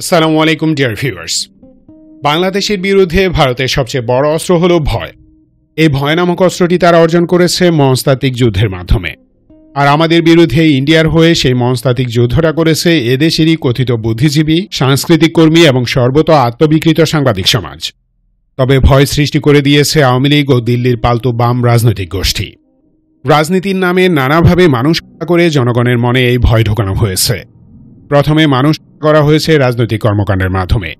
আসসালামু আলাইকুম dear viewers. বাংলাদেশের বিরুদ্ধে ভারতের সবচেয়ে বড় অস্ত্র হল ভয়। এই ভয় নামক অস্ত্রটি তারা অর্জন করেছে মনস্তাত্ত্বিক যুদ্ধের মাধ্যমে। আর আমাদের বিরুদ্ধে ইন্ডিয়ার হয়ে সেই মনস্তাত্ত্বিক যুদ্ধটা করেছে এদেশেরই কথিত বুদ্ধিজীবী, সাংস্কৃতিক কর্মী এবং সর্বত আত্মবিকৃত সাংবাদিক সমাজ। তবে ভয় সৃষ্টি করে দিয়েছে আওয়ামী লীগ ও দিল্লির পালতু বাম রাজনৈতিক গোষ্ঠী। রাজনীতির নামে নানাভাবে মানুষ করে জনগণের মনে এই ভয় ঢোকানো হয়েছে। প্রথমে মানুষ করা হয়েছে রাজনৈতিক কর্মকাণ্ডের মাধ্যমে,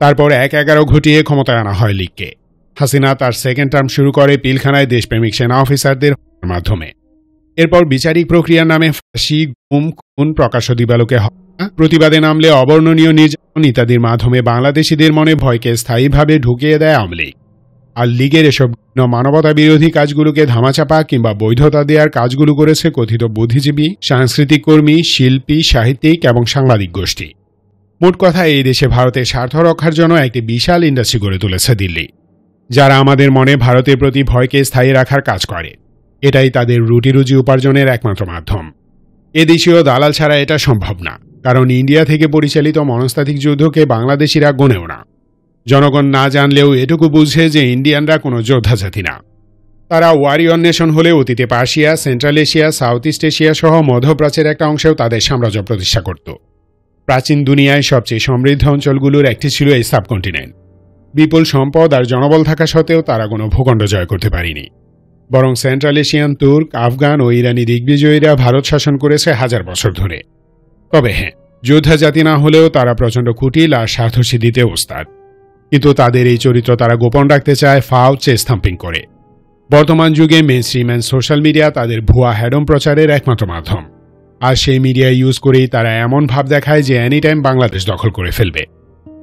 তারপর ১-১১ ঘটিয়ে ক্ষমতায় আনা হয় লীগকে। হাসিনা তার সেকেন্ড টার্ম শুরু করে পিলখানায় দেশপ্রেমিক সেনা অফিসারদের মাধ্যমে। এরপর বিচারিক প্রক্রিয়ার নামে ফাঁসি, গুম, খুন, প্রকাশ্য দিবালোকে হত্যা, প্রতিবাদে নামলে অবর্ণনীয় নির্যাতন ইত্যাদির মাধ্যমে বাংলাদেশিদের মনে ভয়কে স্থায়ীভাবে ঢুকিয়ে দেয় আওয়ামী লীগ। আর লীগের এসব মানবতা বিরোধী কাজগুলোকে ধামাচাপা কিংবা বৈধতা দেওয়ার কাজগুলো করেছে কথিত বুদ্ধিজীবী, সাংস্কৃতিক কর্মী, শিল্পী, সাহিত্যিক এবং সাংবাদিক গোষ্ঠী। মোট কথা, এই দেশে ভারতের স্বার্থ রক্ষার জন্য একটি বিশাল ইন্ডাস্ট্রি গড়ে তুলেছে দিল্লি, যারা আমাদের মনে ভারতের প্রতি ভয়কে স্থায়ী রাখার কাজ করে। এটাই তাদের রুটি-রুজি উপার্জনের একমাত্র মাধ্যম। এদেশীয় দালাল ছাড়া এটা সম্ভব না, কারণ ইন্ডিয়া থেকে পরিচালিত মনস্তাত্ত্বিক যুদ্ধকে বাংলাদেশিরা গোনেও না। জনগণ না জানলেও এটুকু বুঝে যে ইন্ডিয়ানরা কোনো যোদ্ধা জাতি না। তারা ওয়ারিয়র নেশন হলে অতীতে Persia, central Asia, south east Asia সহ মধ্যপ্রাচ্যের একটা অংশেও তাদের সাম্রাজ্য প্রতিষ্ঠা করত। প্রাচীন দুনিয়ায় সবচেয়ে সমৃদ্ধ অঞ্চলগুলোর একটি ছিল এই সাবকন্টিনেন্ট। বিপুল সম্পদ আর জনবল থাকা সত্ত্বেও তারা কোনো ভূখণ্ড জয় করতে পারেনি। বরং সেন্ট্রাল এশিয়ান, তুর্ক, আফগান ও ইরানি দিগ্বিজয়ীরা ভারত শাসন করেছে হাজার বছর ধরে। তবে হ্যাঁ, যোদ্ধা জাতি না হলেও তারা প্রচণ্ড কুটিল আর স্বার্থসিদ্ধিতে ওস্তাদ। কিন্তু তাদের এই চরিত্র তারা গোপন রাখতে চায় ফাও চেস্ট থাম্পিং করে। বর্তমান যুগে মেইনস্ট্রিম অ্যান্ড সোশ্যাল মিডিয়া তাদের ভুয়া হ্যাডম প্রচারের একমাত্র মাধ্যম। আর সেই মিডিয়া ইউজ করেই তারা এমন ভাব দেখায় যে এনি টাইম বাংলাদেশ দখল করে ফেলবে।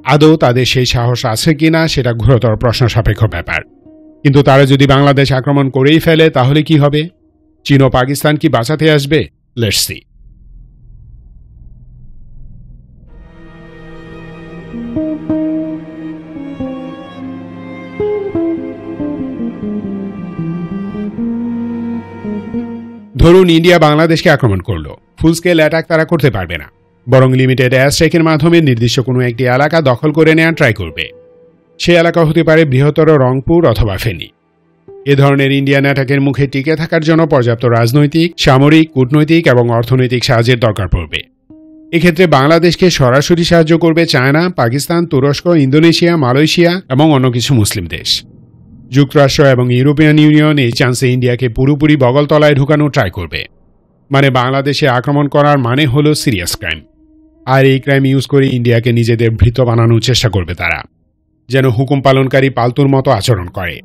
আদৌ তাদের সেই সাহস আছে কিনা সেটা ঘোরতর প্রশ্ন সাপেক্ষ ব্যাপার। কিন্তু তারা যদি বাংলাদেশ আক্রমণ করেই ফেলে তাহলে কি হবে? চীন ও পাকিস্তান কি বাঁচাতে আসবে? Let's see. ধরুন ইন্ডিয়া বাংলাদেশকে আক্রমণ করল, ফুল স্কেল অ্যাটাক তারা করতে পারবে না, বরং লিমিটেড এয়ার স্ট্রাইকের মাধ্যমে নির্দিষ্ট কোনো একটি এলাকা দখল করে নেওয়ার ট্রাই করবে। সে এলাকা হতে পারে বৃহত্তর রংপুর অথবা ফেনী। এ ধরনের ইন্ডিয়ান অ্যাটাকের মুখে টিকে থাকার জন্য পর্যাপ্ত রাজনৈতিক, সামরিক, কূটনৈতিক এবং অর্থনৈতিক সাহায্যের দরকার পড়বে। এক্ষেত্রে বাংলাদেশকে সরাসরি সাহায্য করবে চায়না, পাকিস্তান, তুরস্ক, ইন্দোনেশিয়া, মালয়েশিয়া এবং অন্য কিছু মুসলিম দেশ। যুক্তরাষ্ট্র এবং ইউরোপিয়ান ইউনিয়ন এই চান্সে ইন্ডিয়াকে পুরোপুরি বগলতলায় ঢুকানো ট্রাই করবে। মানে বাংলাদেশে আক্রমণ করার মানে হলো সিরিয়াস ক্রাইম। আর এই ক্রাইম ইউজ করে ইন্ডিয়াকে নিজেদের ভৃত্য বানানোর চেষ্টা করবে তারা, যেন হুকুম পালনকারী পালতুর মতো আচরণ করে।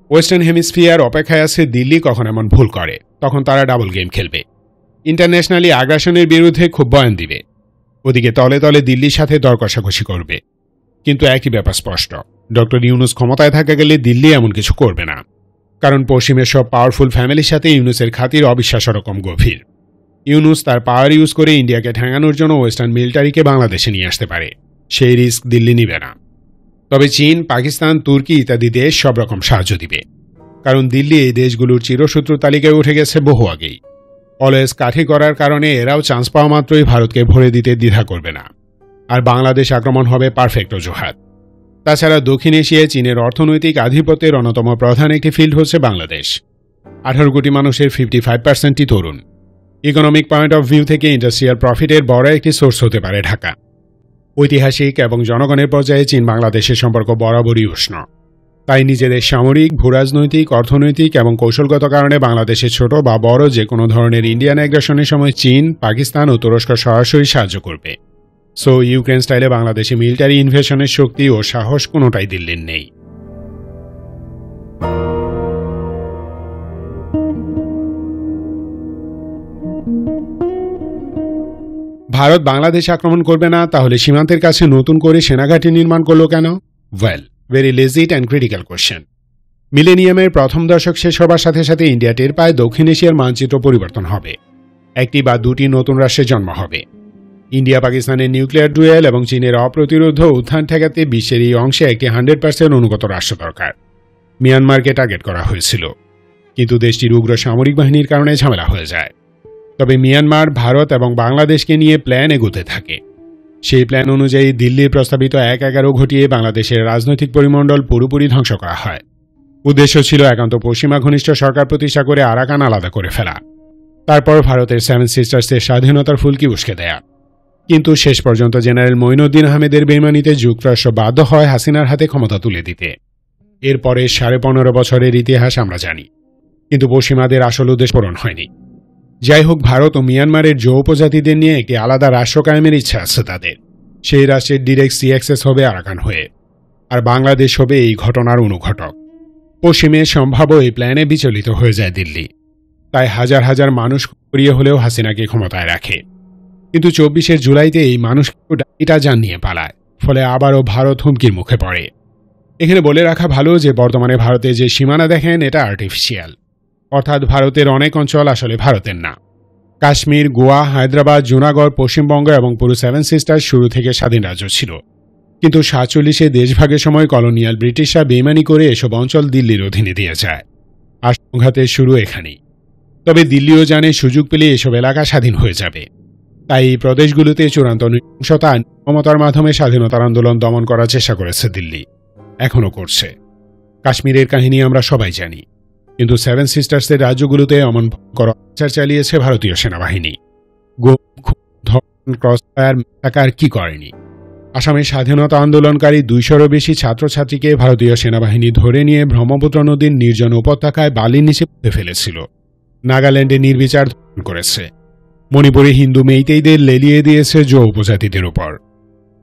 ওয়েস্টার্ন হেমিস্ফিয়ার অপেক্ষায় আছে দিল্লি কখন এমন ভুল করে, তখন তারা ডাবল গেম খেলবে। ইন্টারন্যাশনালি আগ্রাসনের বিরুদ্ধে খুব বয়ান দিবে, ওদিকে তলে তলে দিল্লির সাথে দর কষাকষি করবে। কিন্তু একই ব্যাপার স্পষ্ট, ডক্টর ইউনুস ক্ষমতায় থাকা গেলে দিল্লি এমন কিছু করবে না, কারণ পশ্চিমের সব পাওয়ারফুল ফ্যামিলির সাথে ইউনুসের খাতির অবিশ্বাস রকম গভীর। ইউনুস তার পাওয়ার ইউজ করে ইন্ডিয়াকে ঠেঙানোর জন্য ওয়েস্টার্ন মিলিটারিকে বাংলাদেশে নিয়ে আসতে পারে, সেই রিস্ক দিল্লি নিবে না। তবে চীন, পাকিস্তান, তুর্কি ইত্যাদি দেশ সব রকম সাহায্য দিবে, কারণ দিল্লি এই দেশগুলোর চিরশত্রু তালিকায় উঠে গেছে বহু আগেই। অলওয়েজ কাঠি করার কারণে এরাও চান্স পাওয়া মাত্রই ভারতকে ভরে দিতে দ্বিধা করবে না। আর বাংলাদেশ আক্রমণ হবে পারফেক্ট অজুহাত। তাছাড়া দক্ষিণ এশিয়ায় চীনের অর্থনৈতিক আধিপত্যের অন্যতম প্রধান একটি ফিল্ড হচ্ছে বাংলাদেশ। 18 কোটি মানুষের 55%ই তরুণ। ইকোনমিক পয়েন্ট অফ ভিউ থেকে ইন্ডাস্ট্রিয়াল প্রফিটের বড় একটি সোর্স হতে পারে ঢাকা। ঐতিহাসিক এবং জনগণের পর্যায়ে চীন বাংলাদেশের সম্পর্ক বরাবরই উষ্ণ। তাই নিজেদের সামরিক, ভূরাজনৈতিক, অর্থনৈতিক এবং কৌশলগত কারণে বাংলাদেশের ছোট বা বড় যে কোনো ধরনের ইন্ডিয়ান অ্যাগ্রেশনের সময় চীন, পাকিস্তান ও তুরস্ক সরাসরি সাহায্য করবে। সো ইউক্রেন স্টাইলে বাংলাদেশে মিলিটারি ইনভেশনের শক্তি ও সাহস কোনোটাই দিল্লির নেই। ভারত বাংলাদেশ আক্রমণ করবে না, তাহলে সীমান্তের কাছে নতুন করে সেনাঘাঁটি নির্মাণ করল কেন? Well, very legit and critical question. মিলেনিয়ামের প্রথম দশক শেষ হবার সাথে সাথে ইন্ডিয়া টের পায় দক্ষিণ এশিয়ার মানচিত্র পরিবর্তন হবে। একটি বা দুটি নতুন রাষ্ট্রের জন্ম হবে। ইন্ডিয়া পাকিস্তানের নিউক্লিয়ার ডুয়েল এবং চীনের অপ্রতিরোধ উত্থান ঠেকাতে বিশ্বের এই অংশে একটি 100% অনুগত রাষ্ট্র দরকার। মিয়ানমারকে টার্গেট করা হয়েছিল, কিন্তু দেশটির উগ্র সামরিক বাহিনীর কারণে ঝামেলা হয়ে যায়। তবে মিয়ানমার, ভারত এবং বাংলাদেশকে নিয়ে প্ল্যান এগোতে থাকে। সেই প্ল্যান অনুযায়ী দিল্লির প্রস্তাবিত ১/১১ ঘটিয়ে বাংলাদেশের রাজনৈতিক পরিমণ্ডল পুরোপুরি ধ্বংস করা হয়। উদ্দেশ্য ছিল একান্ত পশ্চিমা ঘনিষ্ঠ সরকার প্রতিষ্ঠা করে আরাকান আলাদা করে ফেলা, তারপর ভারতের সেভেন সিস্টার্সের স্বাধীনতার ফুলকি উস্কে দেয়া। কিন্তু শেষ পর্যন্ত জেনারেল মঈনুদ্দিন আহমেদের বেইমানিতে যুক্তরাষ্ট্র বাধ্য হয় হাসিনার হাতে ক্ষমতা তুলে দিতে। এরপরে 15.5 বছরের ইতিহাস আমরা জানি, কিন্তু পশ্চিমাদের আসল উদ্দেশ্য পূরণ হয়নি। যাই হোক, ভারত ও মিয়ানমারের জো উপজাতিদের নিয়ে একটি আলাদা রাষ্ট্র কায়েমের ইচ্ছা আছে তাদের। সেই রাষ্ট্রের ডিরেক্ট সি অ্যাক্সেস হবে আরাকান হয়ে, আর বাংলাদেশ হবে এই ঘটনার অনুঘটক। পশ্চিমের সম্ভাব্য এই প্ল্যানে বিচলিত হয়ে যায় দিল্লি, তাই হাজার হাজার মানুষ করিয়ে হলেও হাসিনাকে ক্ষমতায় রাখে। কিন্তু 24 জুলাইতে এই মানুষ এটা জানিয়ে পালায়, ফলে আবারও ভারত হুমকির মুখে পড়ে। এখানে বলে রাখা ভালো যে বর্তমানে ভারতে যে সীমানা দেখেন এটা আর্টিফিশিয়াল, অর্থাৎ ভারতের অনেক অঞ্চল আসলে ভারতের না। কাশ্মীর, গোয়া, হায়দ্রাবাদ, জুনাগড়, পশ্চিমবঙ্গ এবং পুরো সেভেন সিস্টার শুরু থেকে স্বাধীন রাজ্য ছিল, কিন্তু 47-এ দেশভাগের সময় কলোনিয়াল ব্রিটিশরা বেইমানি করে এসব অঞ্চল দিল্লির অধীনে দিয়ে যায়, আর সংঘাতের শুরু এখানেই। তবে দিল্লিও জানে সুযোগ পেলে এসব এলাকা স্বাধীন হয়ে যাবে, তাই এই প্রদেশগুলোতে চূড়ান্ত নৃশংসতা ক্ষমতার মাধ্যমে স্বাধীনতার আন্দোলন দমন করার চেষ্টা করেছে দিল্লি, এখনও করছে। কাশ্মীরের কাহিনী আমরা সবাই জানি, কিন্তু সেভেন সিস্টার্সের রাজ্যগুলোতে অমন ভয়ঙ্কর অত্যাচার চালিয়েছে ভারতীয় সেনাবাহিনী। ক্রসফায়ার মেসাকার কি করেনি? আসামের স্বাধীনতা আন্দোলনকারী 200-এরও বেশি ছাত্রছাত্রীকে ভারতীয় সেনাবাহিনী ধরে নিয়ে ব্রহ্মপুত্র নদীর নির্জন উপত্যকায় বালির নিচে পুঁতে ফেলেছিল। নাগাল্যান্ডে নির্বিচার ধর্ষণ করেছে। মণিপুরে হিন্দু মেইতেইদের লেলিয়ে দিয়েছে জো উপজাতিদের উপর।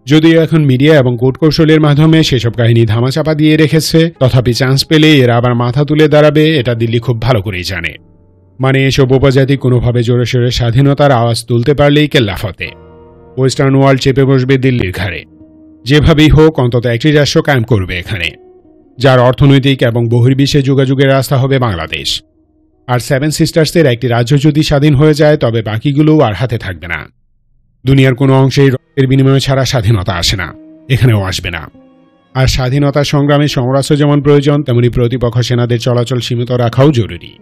যদিও এখন মিডিয়া এবং কূটকৌশলের মাধ্যমে সেসব কাহিনী ধামাচাপা দিয়ে রেখেছে, তথাপি চান্স পেলে এরা আবার মাথা তুলে দাঁড়াবে এটা দিল্লি খুব ভালো করেই জানে। মানে এসব উপজাতি কোনোভাবে জোরে সোরে স্বাধীনতার আওয়াজ তুলতে পারলেই কেল্লাফতে। ওয়েস্টার্ন ওয়ার্ল্ড চেপে বসবে দিল্লির ঘাড়ে। যেভাবেই হোক অন্তত একটি রাষ্ট্র কায়েম করবে এখানে, যার অর্থনৈতিক এবং বহির্বিশ্বে যোগাযোগের রাস্তা হবে বাংলাদেশ। আর সেভেন সিস্টার্সের একটি রাজ্য যদি স্বাধীন হয়ে যায় তবে বাকিগুলোও আর হাতে থাকবে না। দুনিয়ার কোনো অংশেই রক্তের বিনিময় ছাড়া স্বাধীনতা আসে না, এখানেও আসবে না। আর স্বাধীনতা সংগ্রামে সমরাস্ত্র যেমন প্রয়োজন, তেমনি প্রতিপক্ষ সেনাদের চলাচল সীমিত রাখাও জরুরি।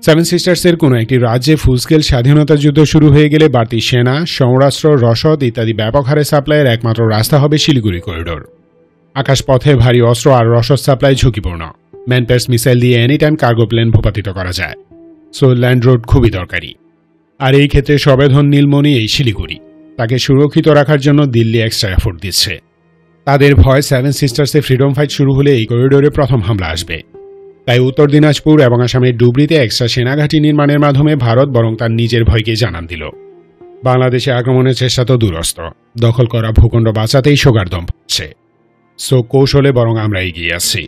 সেভেন সিস্টার্সের কোনো একটি রাজ্যে ফুলস্কেল স্বাধীনতা যুদ্ধ শুরু হয়ে গেলে বাড়তি সেনা, সমরাস্ত্র, রসদ ইত্যাদি ব্যাপক হারে সাপ্লাইয়ের একমাত্র রাস্তা হবে শিলিগুড়ি করিডোর। আকাশপথে ভারী অস্ত্র আর রসদ সাপ্লাই ঝুঁকিপূর্ণ। ম্যানপ্যাস মিসাইল দিয়ে এনি টাইম কার্গো প্লেন ভূপাতিত করা যায়, সো ল্যান্ড রোড খুবই দরকারি। আর এই ক্ষেত্রে সবেধন নীলমণি এই শিলিগুড়ি, তাকে সুরক্ষিত রাখার জন্য দিল্লি এক্সট্রা এফোর্ট দিচ্ছে। তাদের ভয় সেভেন সিস্টার্সে ফ্রিডম ফাইট শুরু হলে এই করিডোরে প্রথম হামলা আসবে। তাই উত্তর দিনাজপুর এবং আসামের ডুবরিতে এক্সট্রা সেনাঘাঁটি নির্মাণের মাধ্যমে ভারত বরং তার নিজের ভয়কে জানান দিল। বাংলাদেশে আক্রমণের চেষ্টা তো দূরস্থ, দখল করা ভূখণ্ড বাঁচাতেই সোগারদম পাচ্ছে। সো কৌশলে বরং আমরা এগিয়ে আসছি।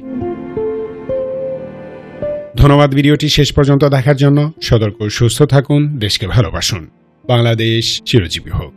ধন্যবাদ ভিডিওটি শেষ পর্যন্ত দেখার জন্য। সতর্ক সুস্থ থাকুন, দেশকে ভালোবাসুন। বাংলাদেশ চিরজীবী হোক।